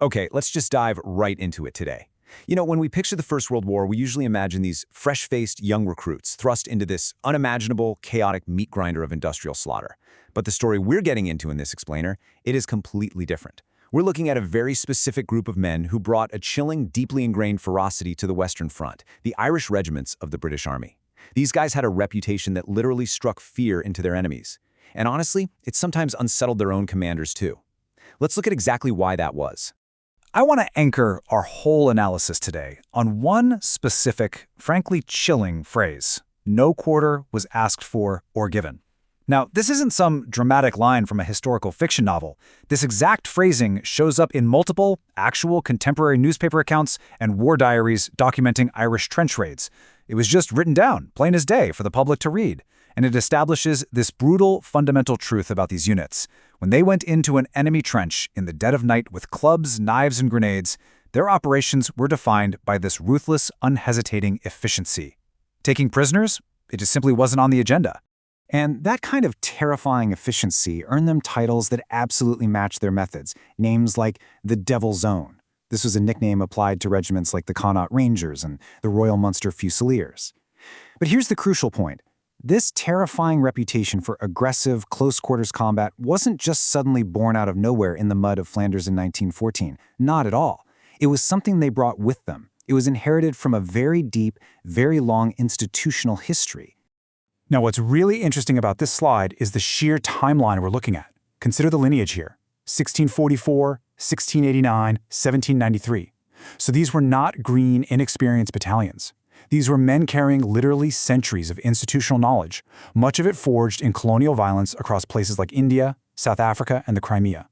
Okay, let's just dive right into it today. When we picture the First World War, we usually imagine these fresh-faced young recruits thrust into this unimaginable, chaotic meat grinder of industrial slaughter. But the story we're getting into in this explainer, it is completely different. We're looking at a very specific group of men who brought a chilling, deeply ingrained ferocity to the Western Front, the Irish regiments of the British Army. These guys had a reputation that literally struck fear into their enemies. And honestly, it sometimes unsettled their own commanders too. Let's look at exactly why that was. I want to anchor our whole analysis today on one specific, frankly chilling phrase. No quarter was asked for or given. Now, this isn't some dramatic line from a historical fiction novel. This exact phrasing shows up in multiple, actual contemporary newspaper accounts and war diaries documenting Irish trench raids. It was just written down, plain as day, for the public to read. And it establishes this brutal, fundamental truth about these units. When they went into an enemy trench in the dead of night with clubs, knives, and grenades, their operations were defined by this ruthless, unhesitating efficiency. Taking prisoners? It just simply wasn't on the agenda. And that kind of terrifying efficiency earned them titles that absolutely matched their methods, names like the Devil's Own. This was a nickname applied to regiments like the Connaught Rangers and the Royal Munster Fusiliers. But here's the crucial point. This terrifying reputation for aggressive, close-quarters combat wasn't just suddenly born out of nowhere in the mud of Flanders in 1914. Not at all. It was something they brought with them. It was inherited from a very deep, very long institutional history. Now, what's really interesting about this slide is the sheer timeline we're looking at. Consider the lineage here. 1644, 1689, 1793. So these were not green, inexperienced battalions. These were men carrying literally centuries of institutional knowledge, much of it forged in colonial violence across places like India, South Africa, and the Crimea.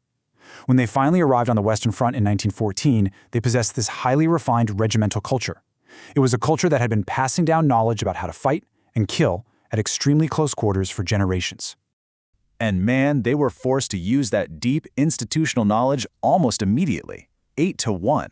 When they finally arrived on the Western Front in 1914, they possessed this highly refined regimental culture. It was a culture that had been passing down knowledge about how to fight and kill at extremely close quarters for generations. And man, they were forced to use that deep institutional knowledge almost immediately, 8-1.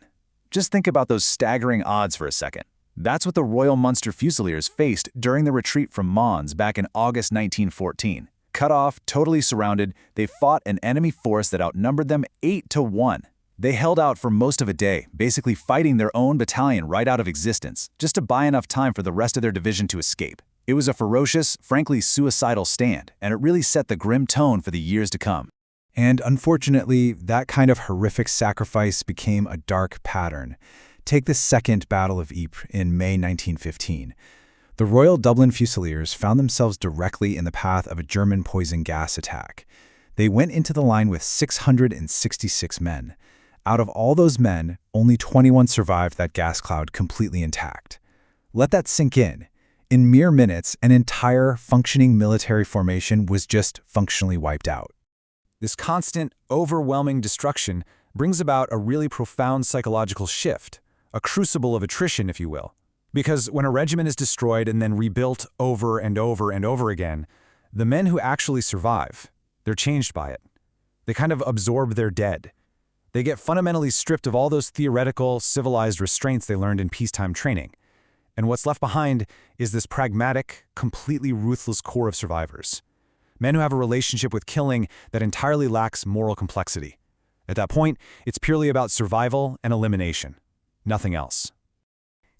Just think about those staggering odds for a second. That's what the Royal Munster Fusiliers faced during the retreat from Mons back in August 1914. Cut off, totally surrounded, they fought an enemy force that outnumbered them 8-1. They held out for most of a day, basically fighting their own battalion right out of existence, just to buy enough time for the rest of their division to escape. It was a ferocious, frankly suicidal stand, and it really set the grim tone for the years to come. And unfortunately, that kind of horrific sacrifice became a dark pattern. Take the Second Battle of Ypres in May 1915. The Royal Dublin Fusiliers found themselves directly in the path of a German poison gas attack. They went into the line with 666 men. Out of all those men, only 21 survived that gas cloud completely intact. Let that sink in. In mere minutes, an entire functioning military formation was just functionally wiped out. This constant, overwhelming destruction brings about a really profound psychological shift. A crucible of attrition, if you will. Because when a regiment is destroyed and then rebuilt over and over and over again, the men who actually survive, they're changed by it. They kind of absorb their dead. They get fundamentally stripped of all those theoretical, civilized restraints they learned in peacetime training. And what's left behind is this pragmatic, completely ruthless core of survivors. Men who have a relationship with killing that entirely lacks moral complexity. At that point, it's purely about survival and elimination. Nothing else.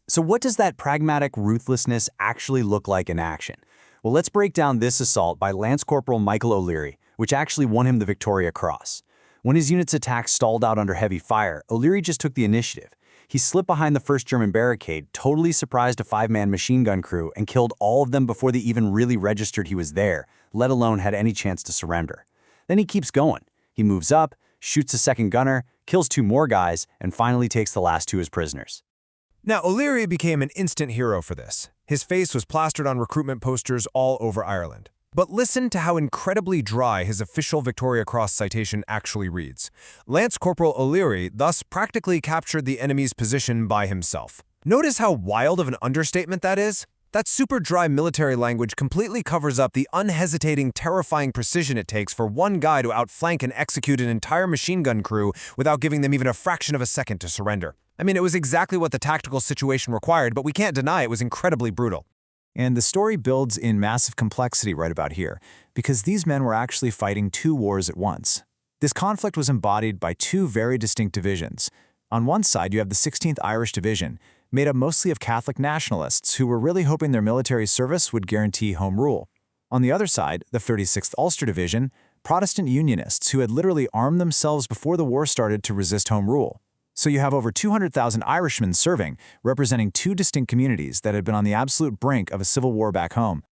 So what does that pragmatic ruthlessness actually look like in action? Well, let's break down this assault by Lance Corporal Michael O'Leary, which actually won him the Victoria Cross. When his unit's attack stalled out under heavy fire, O'Leary just took the initiative. He slipped behind the first German barricade, totally surprised a 5-man machine gun crew, and killed all of them before they even really registered he was there, let alone had any chance to surrender. Then he keeps going. He moves up, shoots a second gunner, kills 2 more guys, and finally takes the last 2 as prisoners. Now, O'Leary became an instant hero for this. His face was plastered on recruitment posters all over Ireland. But listen to how incredibly dry his official Victoria Cross citation actually reads. Lance Corporal O'Leary thus practically captured the enemy's position by himself. Notice how wild of an understatement that is? That super dry military language completely covers up the unhesitating, terrifying precision it takes for one guy to outflank and execute an entire machine gun crew without giving them even a fraction of a second to surrender. I mean, it was exactly what the tactical situation required, but we can't deny it was incredibly brutal. And the story builds in massive complexity right about here, because these men were actually fighting 2 wars at once. This conflict was embodied by two very distinct divisions. On one side, you have the 16th Irish Division, made up mostly of Catholic nationalists who were really hoping their military service would guarantee home rule. On the other side, the 36th Ulster Division, Protestant Unionists who had literally armed themselves before the war started to resist home rule. So you have over 200,000 Irishmen serving, representing two distinct communities that had been on the absolute brink of a civil war back home.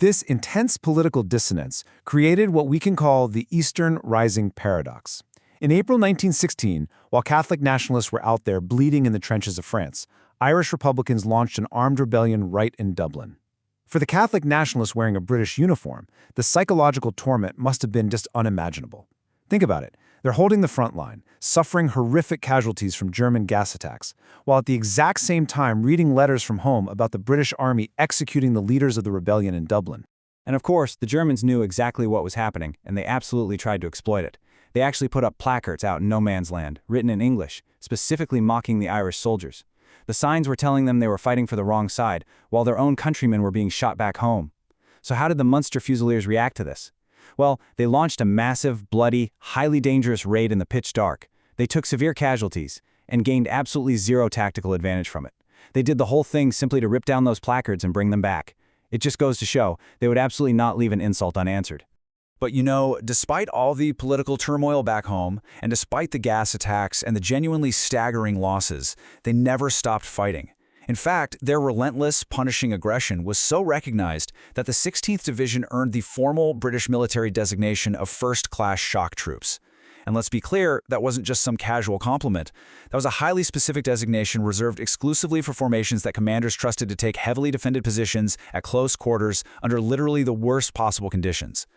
This intense political dissonance created what we can call the Eastern Rising paradox. In April 1916, while Catholic nationalists were out there bleeding in the trenches of France, Irish Republicans launched an armed rebellion right in Dublin. For the Catholic nationalists wearing a British uniform, the psychological torment must have been just unimaginable. Think about it. They're holding the front line, suffering horrific casualties from German gas attacks, while at the exact same time reading letters from home about the British Army executing the leaders of the rebellion in Dublin. And of course, the Germans knew exactly what was happening, and they absolutely tried to exploit it. They actually put up placards out in no man's land, written in English, specifically mocking the Irish soldiers. The signs were telling them they were fighting for the wrong side, while their own countrymen were being shot back home. So how did the Munster Fusiliers react to this? Well, they launched a massive, bloody, highly dangerous raid in the pitch dark. They took severe casualties and gained absolutely zero tactical advantage from it. They did the whole thing simply to rip down those placards and bring them back. It just goes to show they would absolutely not leave an insult unanswered. But you know, despite all the political turmoil back home, and despite the gas attacks and the genuinely staggering losses, they never stopped fighting. In fact, their relentless, punishing aggression was so recognized that the 16th Division earned the formal British military designation of first-class shock troops. And let's be clear, that wasn't just some casual compliment. That was a highly specific designation reserved exclusively for formations that commanders trusted to take heavily defended positions at close quarters under literally the worst possible conditions.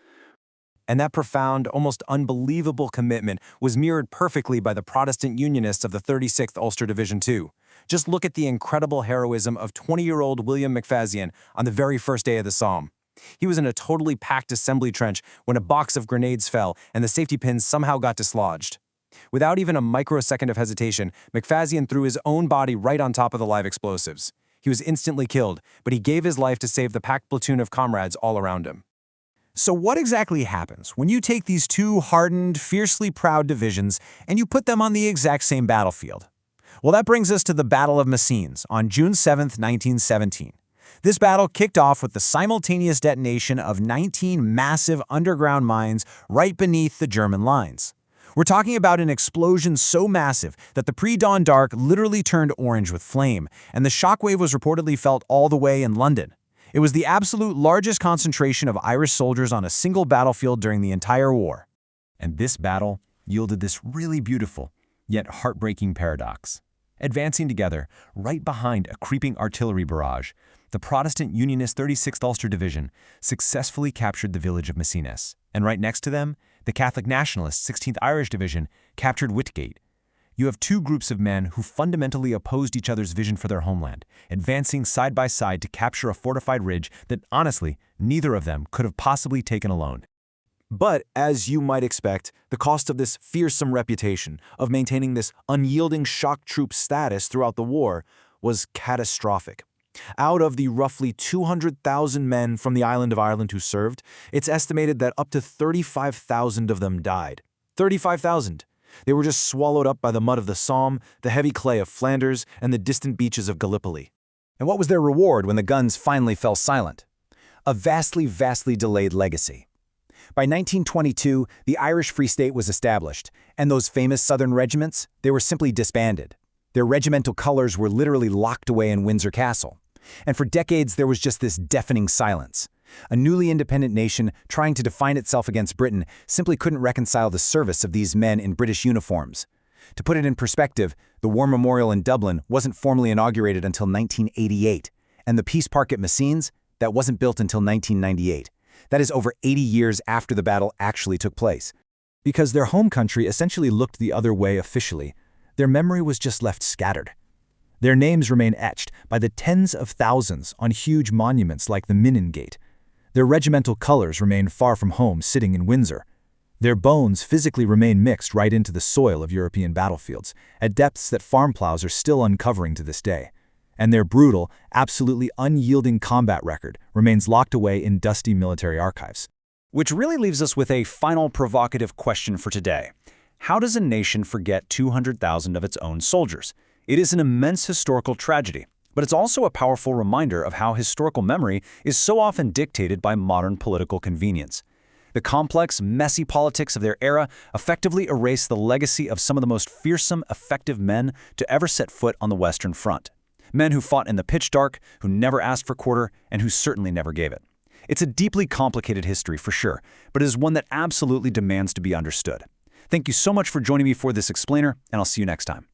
And that profound, almost unbelievable commitment was mirrored perfectly by the Protestant Unionists of the 36th Ulster Division too. Just look at the incredible heroism of 20-year-old William McFadyen on the very first day of the Somme. He was in a totally packed assembly trench when a box of grenades fell and the safety pins somehow got dislodged. Without even a microsecond of hesitation, McFadyen threw his own body right on top of the live explosives. He was instantly killed, but he gave his life to save the packed platoon of comrades all around him. So what exactly happens when you take these two hardened, fiercely proud divisions and you put them on the exact same battlefield? Well, that brings us to the Battle of Messines on June 7, 1917. This battle kicked off with the simultaneous detonation of 19 massive underground mines right beneath the German lines. We're talking about an explosion so massive that the pre-dawn dark literally turned orange with flame, and the shockwave was reportedly felt all the way in London. It was the absolute largest concentration of Irish soldiers on a single battlefield during the entire war. And this battle yielded this really beautiful, yet heartbreaking paradox. Advancing together, right behind a creeping artillery barrage, the Protestant Unionist 36th Ulster Division successfully captured the village of Messines, and right next to them, the Catholic Nationalist 16th Irish Division captured Whitgate. You have two groups of men who fundamentally opposed each other's vision for their homeland, advancing side by side to capture a fortified ridge that, honestly, neither of them could have possibly taken alone. But, as you might expect, the cost of this fearsome reputation, of maintaining this unyielding shock troop status throughout the war, was catastrophic. Out of the roughly 200,000 men from the island of Ireland who served, it's estimated that up to 35,000 of them died. 35,000! They were just swallowed up by the mud of the Somme, the heavy clay of Flanders, and the distant beaches of Gallipoli. And what was their reward when the guns finally fell silent? A vastly, vastly delayed legacy. By 1922, the Irish Free State was established, and those famous Southern regiments, they were simply disbanded. Their regimental colors were literally locked away in Windsor Castle. And for decades, there was just this deafening silence. A newly independent nation trying to define itself against Britain simply couldn't reconcile the service of these men in British uniforms. To put it in perspective, the War Memorial in Dublin wasn't formally inaugurated until 1988, and the Peace Park at Messines, that wasn't built until 1998. That is over 80 years after the battle actually took place. Because their home country essentially looked the other way officially, their memory was just left scattered. Their names remain etched by the tens of thousands on huge monuments like the Minnan Gate. Their regimental colors remain far from home, sitting in Windsor. Their bones physically remain mixed right into the soil of European battlefields, at depths that farm plows are still uncovering to this day. And their brutal, absolutely unyielding combat record remains locked away in dusty military archives. Which really leaves us with a final provocative question for today. How does a nation forget 200,000 of its own soldiers? It is an immense historical tragedy, but it's also a powerful reminder of how historical memory is so often dictated by modern political convenience. The complex, messy politics of their era effectively erase the legacy of some of the most fearsome, effective men to ever set foot on the Western Front. Men who fought in the pitch dark, who never asked for quarter, and who certainly never gave it. It's a deeply complicated history for sure, but it is one that absolutely demands to be understood. Thank you so much for joining me for this explainer, and I'll see you next time.